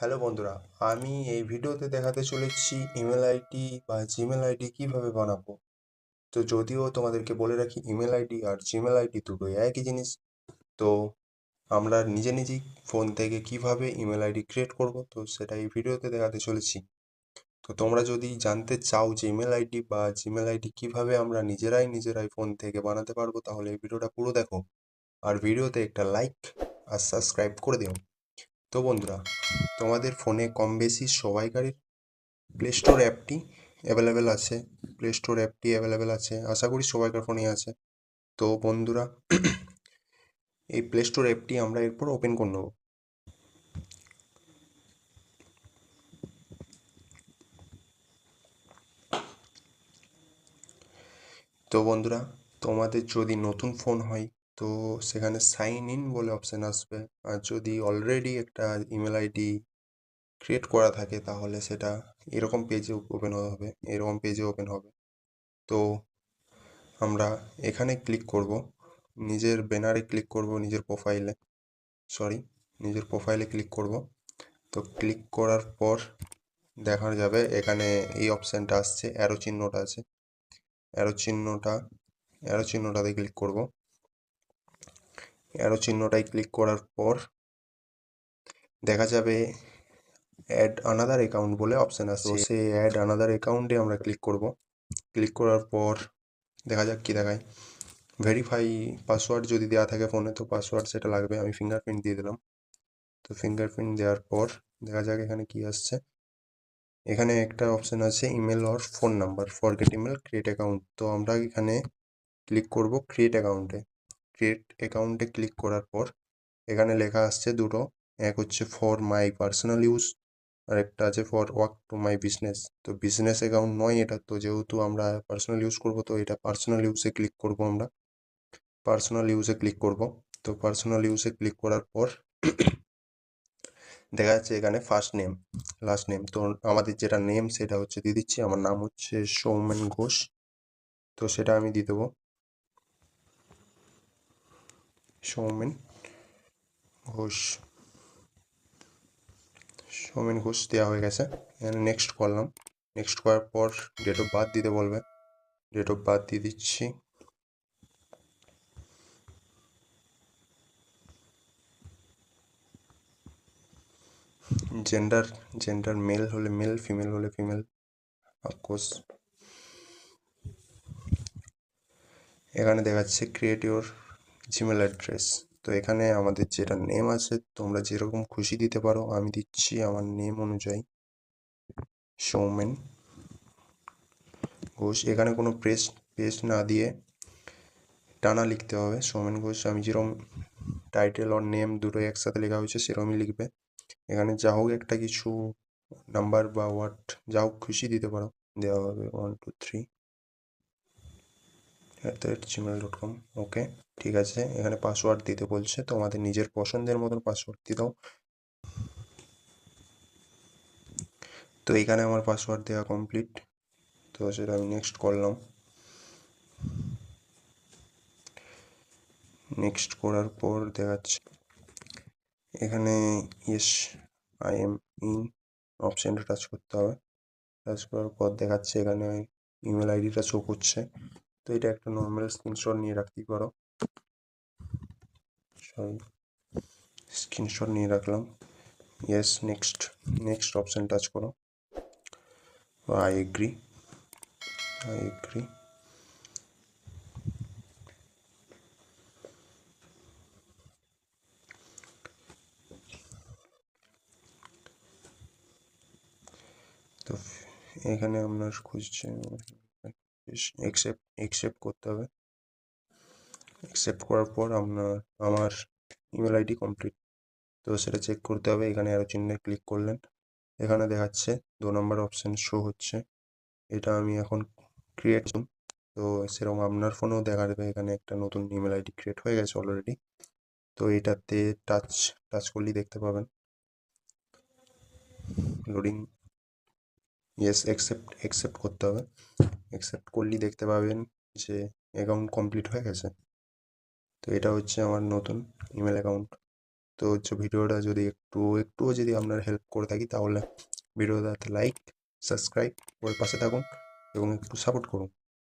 Hello বন্ধুরা, আমি এই ভিডিওতে দেখাতে চলেছি ইমেল আইডি বা জিমেল আইডি কিভাবে বানাবো। তো যদিও তোমাদেরকে বলে রাখি, ইমেল আইডি আর জিমেল আইডি দুটোই একই জিনিস। তো আমরা নিজে নিজেই ফোন থেকে কিভাবে ইমেল আইডি ক্রিয়েট করব, তো সেটা এই ভিডিওতে দেখাতে চলেছি। তো তোমরা যদি জানতে চাও যে ইমেল আইডি বা জিমেল আইডি কিভাবে আমরা নিজেরাই ফোন থেকে বানাতে পারবো, তাহলে এই ভিডিওটা পুরো দেখো আর ভিডিওতে একটা লাইক আর সাবস্ক্রাইব করে দিও। তো বন্ধুরা, তোমাদের ফোনে কম বেশি সবাইকারই প্লে স্টোর অ্যাপটি অ্যাভেলেবেল আছে। প্লে স্টোর অ্যাপটি অ্যাভেলেবেল আছে, আশা করি সবাইকার ফোনেই আছে। তো বন্ধুরা, এই প্লে স্টোর অ্যাপটি আমরা এরপর ওপেন করে নেব। তো বন্ধুরা, তোমাদের যদি নতুন ফোন হয় তো সেখানে সাইন ইন বলে অপশান আসবে। আর যদি অলরেডি একটা ইমেল আইডি ক্রিয়েট করা থাকে তাহলে সেটা এরকম পেজে ওপেন হবে। তো আমরা এখানে ক্লিক করব, নিজের ব্যানারে ক্লিক করব, নিজের প্রোফাইলে ক্লিক করব। তো ক্লিক করার পর দেখা যাবে এখানে এই অপশানটা আসছে, অ্যারো চিহ্নটা আছে। অ্যারো চিহ্নটাতে ক্লিক করব। অ্যারো চিহ্নটায় ক্লিক করার পর দেখা যাবে অ্যাড আনাদার অ্যাকাউন্ট বলে অপশান আসছে। সেই অ্যাড আনাদার অ্যাকাউন্টে আমরা ক্লিক করব। ক্লিক করার পর দেখা যাক কি দেখায়। ভেরিফাই পাসওয়ার্ড যদি দেওয়া থাকে ফোনে, তো পাসওয়ার্ড সেটা লাগবে। আমি ফিঙ্গারপ্রিন্ট দিয়ে দিলাম। তো ফিঙ্গারপ্রিন্ট দেওয়ার পর দেখা যাক এখানে কি আসছে। এখানে একটা অপশান আছে email or phone number, forget email create account. তো আমরা এখানে ক্লিক করব ক্রিয়েট অ্যাকাউন্টে ক্লিক করার পর এখানে লেখা আসছে দুটো, এক হচ্ছে ফর মাই পার্সোনাল ইউজ আর একটা আছে for work to my business. তো বিজনেস অ্যাকাউন্ট নয় এটা, তো যেহেতু আমরা পার্সোনাল ইউজ করব তো এটা পার্সোনাল ইউজে ক্লিক করব। আমরা পার্সোনাল ইউজে ক্লিক করব। তো পার্সোনাল ইউজে ক্লিক করার পর দেখা যাচ্ছে এখানে ফার্স্ট নেম লাস্ট নেম। তো আমাদের যেটা নেম সেটা হচ্ছে দিয়ে দিচ্ছি। আমার নাম হচ্ছে সৌমেন ঘোষ, তো সেটা আমি দিয়ে দেবো সৌমেন ঘোষ। সৌমেন ঘোষ দেওয়া হয়ে গেছে। এখানে নেক্সট করলাম। নেক্সট করার পর ডেট অফ বার্থ দিতে বলবে, ডেট অফ বার্থ দিয়ে দিচ্ছি। জেন্ডার জেন্ডার মেল হলে মেল, ফিমেল হলে ফিমেল, অফকোর্স। এখানে দেখাচ্ছে ক্রিয়েট ইউর জিমেল অ্যাড্রেস। তো এখানে আমাদের যেটা নেম আছে তোমরা যেরকম খুশি দিতে পারো, আমি দিচ্ছি আমার নেম অনুযায়ী সৌমেন ঘোষ। এখানে কোনো পেস্ট না দিয়ে টানা লিখতে হবে সৌমেন ঘোষ। আমি যেরকম টাইটেল আর নেম দুটো একসাথে লেখা হয়েছে সেরকমই লিখবে। এখানে যা হোক একটা কিছু নাম্বার বা ওয়ার্ড যা হোক খুশি দিতে পারো, দেওয়া হবে 123@gmail.com। ওকে, ঠিক আছে। এখানে পাসওয়ার্ড দিতে বলছে, তোমাদের নিজের পছন্দের মতন পাসওয়ার্ড দিয়ে দাও। তো এইখানে আমার পাসওয়ার্ড দেওয়া কমপ্লিট, তো সেটা আমি নেক্সট করলাম। নেক্সট করার পর দেখাচ্ছে এখানে ইয়েস আই এম ইন অপশানটা টাচ করতে হবে। টাচ করার পর দেখাচ্ছে এখানে ইমেল আইডিটা শো করছে। তো এটা একটা নর্মাল স্ক্রিনশট নিয়ে রাখতেই পারো, স্ক্রিনশট নিয়ে রাখলাম। ইয়েস, নেক্সট অপশান টাচ করো। I agree. তো এখানে আপনার খুঁজছে অ্যাকসেপ্ট করতে হবে। অ্যাকসেপ্ট করার পর আমার ইমেল আইডি কমপ্লিট। তো সেটা চেক করতে হবে। এখানে অ্যারো চিহ্নে ক্লিক করলেন, এখানে দেখাচ্ছে 2 নম্বর অপশান শো হচ্ছে। এটা আমি এখন ক্রিয়েট, তো সেরকম আপনার ফোনেও দেখা যাবে এখানে একটা নতুন ইমেল আইডি ক্রিয়েট হয়ে গেছে অলরেডি। তো এটাতে টাচ করলেই দেখতে পাবেন লোডিং। ইয়েস, অ্যাকসেপ্ট করতে হবে। অ্যাকসেপ্ট করলেই দেখতে পাবেন যে অ্যাকাউন্ট কমপ্লিট হয়ে গেছে। তো এটা হচ্ছে আমার নতুন ইমেল অ্যাকাউন্ট। তো হচ্ছে ভিডিওটা যদি একটুও যদি আপনার হেল্প করে থাকি তাহলে ভিডিওটাতে লাইক সাবস্ক্রাইব করে পাশে থাকুন এবং একটু সাপোর্ট করুন।